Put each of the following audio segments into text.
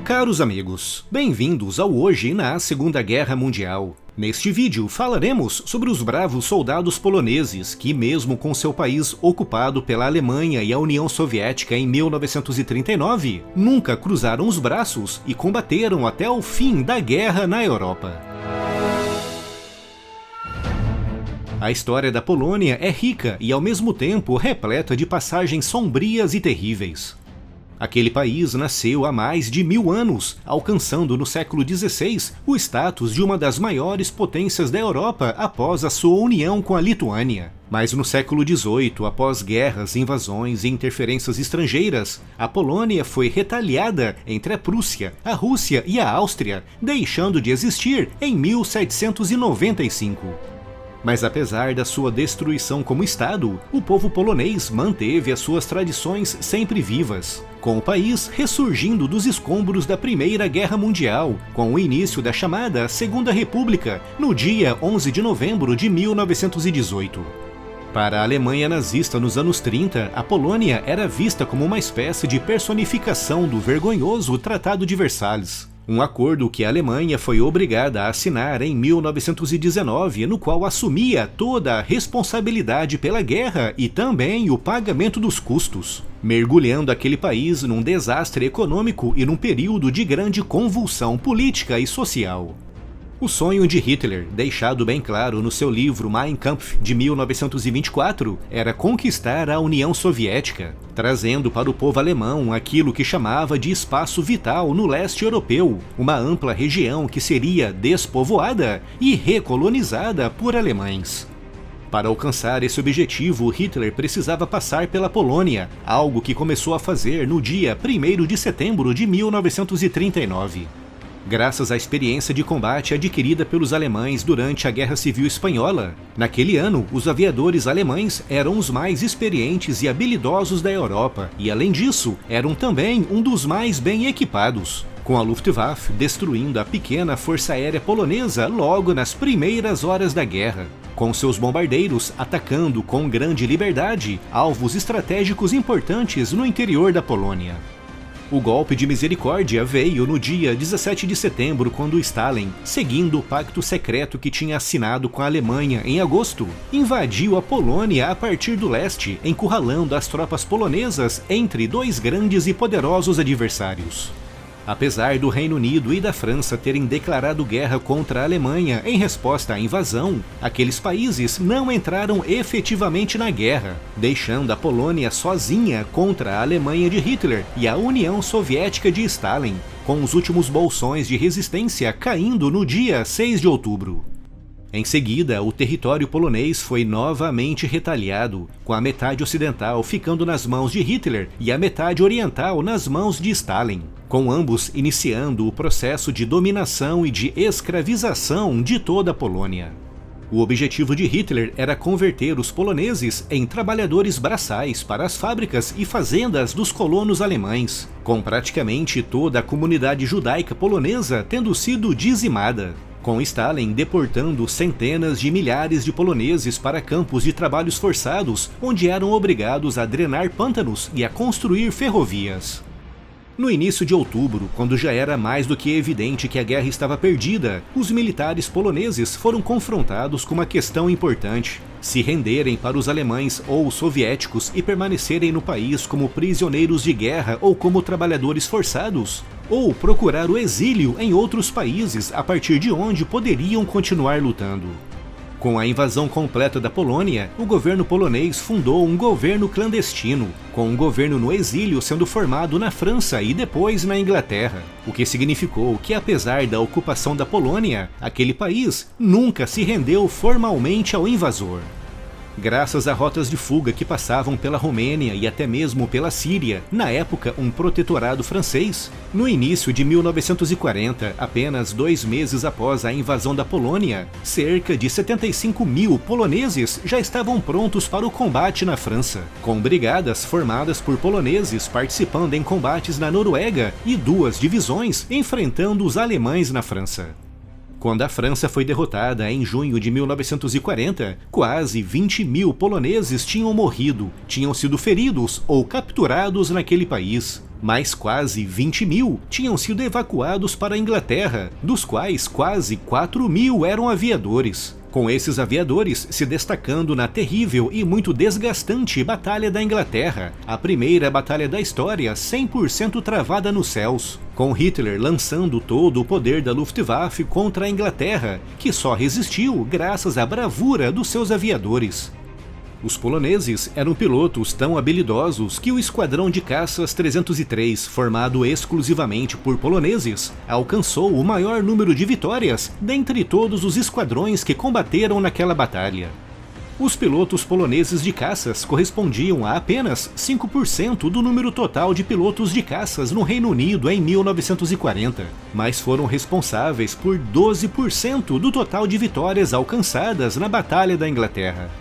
Caros amigos, bem-vindos ao Hoje na Segunda Guerra Mundial. Neste vídeo falaremos sobre os bravos soldados poloneses que, mesmo com seu país ocupado pela Alemanha e a União Soviética em 1939, nunca cruzaram os braços e combateram até o fim da guerra na Europa. A história da Polônia é rica e, ao mesmo tempo, repleta de passagens sombrias e terríveis. Aquele país nasceu há mais de 1000 anos, alcançando no século XVI o status de uma das maiores potências da Europa após a sua união com a Lituânia. Mas no século XVIII, após guerras, invasões e interferências estrangeiras, a Polônia foi retaliada entre a Prússia, a Rússia e a Áustria, deixando de existir em 1795. Mas apesar da sua destruição como Estado, o povo polonês manteve as suas tradições sempre vivas, com o país ressurgindo dos escombros da Primeira Guerra Mundial, com o início da chamada Segunda República, no dia 11 de novembro de 1918. Para a Alemanha nazista nos anos 30, a Polônia era vista como uma espécie de personificação do vergonhoso Tratado de Versalhes. Um acordo que a Alemanha foi obrigada a assinar em 1919, no qual assumia toda a responsabilidade pela guerra e também o pagamento dos custos, mergulhando aquele país num desastre econômico e num período de grande convulsão política e social. O sonho de Hitler, deixado bem claro no seu livro Mein Kampf de 1924, era conquistar a União Soviética, trazendo para o povo alemão aquilo que chamava de espaço vital no leste europeu, uma ampla região que seria despovoada e recolonizada por alemães. Para alcançar esse objetivo, Hitler precisava passar pela Polônia, algo que começou a fazer no dia 1º de setembro de 1939. Graças à experiência de combate adquirida pelos alemães durante a Guerra Civil Espanhola, naquele ano, os aviadores alemães eram os mais experientes e habilidosos da Europa e, além disso, eram também um dos mais bem equipados, com a Luftwaffe destruindo a pequena força aérea polonesa logo nas primeiras horas da guerra, com seus bombardeiros atacando com grande liberdade alvos estratégicos importantes no interior da Polônia. O golpe de misericórdia veio no dia 17 de setembro, quando Stalin, seguindo o pacto secreto que tinha assinado com a Alemanha em agosto, invadiu a Polônia a partir do leste, encurralando as tropas polonesas entre dois grandes e poderosos adversários. Apesar do Reino Unido e da França terem declarado guerra contra a Alemanha em resposta à invasão, aqueles países não entraram efetivamente na guerra, deixando a Polônia sozinha contra a Alemanha de Hitler e a União Soviética de Stalin, com os últimos bolsões de resistência caindo no dia 6 de outubro. Em seguida, o território polonês foi novamente retaliado, com a metade ocidental ficando nas mãos de Hitler e a metade oriental nas mãos de Stalin, com ambos iniciando o processo de dominação e de escravização de toda a Polônia. O objetivo de Hitler era converter os poloneses em trabalhadores braçais para as fábricas e fazendas dos colonos alemães, com praticamente toda a comunidade judaica polonesa tendo sido dizimada, com Stalin deportando centenas de milhares de poloneses para campos de trabalhos forçados, onde eram obrigados a drenar pântanos e a construir ferrovias. No início de outubro, quando já era mais do que evidente que a guerra estava perdida, os militares poloneses foram confrontados com uma questão importante: se renderem para os alemães ou os soviéticos e permanecerem no país como prisioneiros de guerra ou como trabalhadores forçados, ou procurar o exílio em outros países a partir de onde poderiam continuar lutando. Com a invasão completa da Polônia, o governo polonês fundou um governo clandestino, com um governo no exílio sendo formado na França e depois na Inglaterra, o que significou que, apesar da ocupação da Polônia, aquele país nunca se rendeu formalmente ao invasor. Graças a rotas de fuga que passavam pela Romênia e até mesmo pela Síria, na época um protetorado francês, no início de 1940, apenas 2 meses após a invasão da Polônia, cerca de 75 mil poloneses já estavam prontos para o combate na França, com brigadas formadas por poloneses participando em combates na Noruega e 2 divisões enfrentando os alemães na França. Quando a França foi derrotada em junho de 1940, quase 20 mil poloneses tinham morrido, tinham sido feridos ou capturados naquele país, mas quase 20.000 tinham sido evacuados para a Inglaterra, dos quais quase 4.000 eram aviadores. Com esses aviadores se destacando na terrível e muito desgastante Batalha da Inglaterra, a primeira batalha da história 100% travada nos céus, com Hitler lançando todo o poder da Luftwaffe contra a Inglaterra, que só resistiu graças à bravura dos seus aviadores. Os poloneses eram pilotos tão habilidosos que o Esquadrão de Caças 303, formado exclusivamente por poloneses, alcançou o maior número de vitórias dentre todos os esquadrões que combateram naquela batalha. Os pilotos poloneses de caças correspondiam a apenas 5% do número total de pilotos de caças no Reino Unido em 1940, mas foram responsáveis por 12% do total de vitórias alcançadas na Batalha da Inglaterra.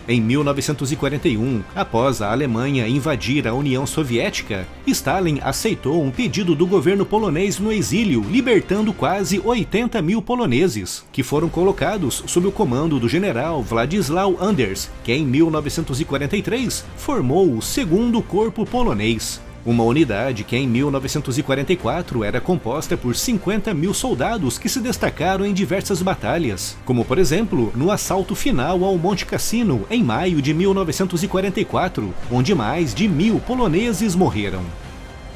Em 1941, após a Alemanha invadir a União Soviética, Stalin aceitou um pedido do governo polonês no exílio, libertando quase 80.000 poloneses, que foram colocados sob o comando do general Władysław Anders, que em 1943 formou o 2º Corpo Polonês. Uma unidade que em 1944 era composta por 50.000 soldados que se destacaram em diversas batalhas, como por exemplo no assalto final ao Monte Cassino em maio de 1944, onde mais de 1.000 poloneses morreram.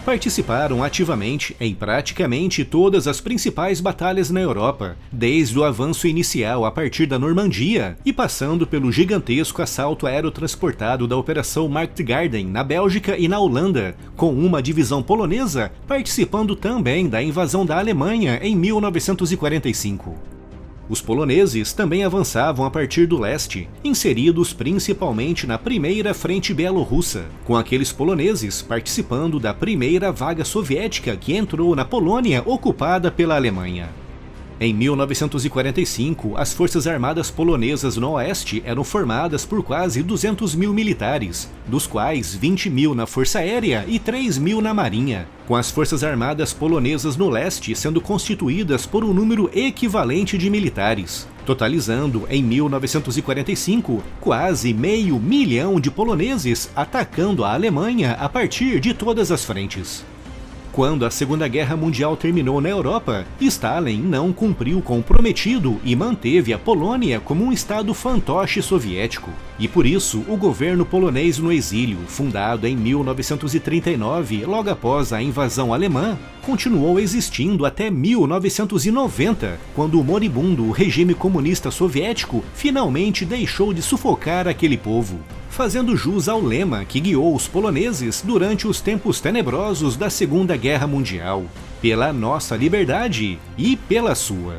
Participaram ativamente em praticamente todas as principais batalhas na Europa, desde o avanço inicial a partir da Normandia e passando pelo gigantesco assalto aerotransportado da Operação Marktgarden na Bélgica e na Holanda, com uma divisão polonesa participando também da invasão da Alemanha em 1945. Os poloneses também avançavam a partir do leste, inseridos principalmente na primeira frente bielorrussa, com aqueles poloneses participando da primeira vaga soviética que entrou na Polônia ocupada pela Alemanha. Em 1945, as Forças Armadas Polonesas no Oeste eram formadas por quase 200.000 militares, dos quais 20.000 na Força Aérea e 3.000 na Marinha, com as Forças Armadas Polonesas no Leste sendo constituídas por um número equivalente de militares, totalizando, em 1945, quase 500.000 de poloneses atacando a Alemanha a partir de todas as frentes. Quando a Segunda Guerra Mundial terminou na Europa, Stalin não cumpriu com o prometido e manteve a Polônia como um estado fantoche soviético. E por isso, o governo polonês no exílio, fundado em 1939, logo após a invasão alemã, continuou existindo até 1990, quando o moribundo regime comunista soviético finalmente deixou de sufocar aquele povo, fazendo jus ao lema que guiou os poloneses durante os tempos tenebrosos da Segunda Guerra Mundial: pela nossa liberdade e pela sua.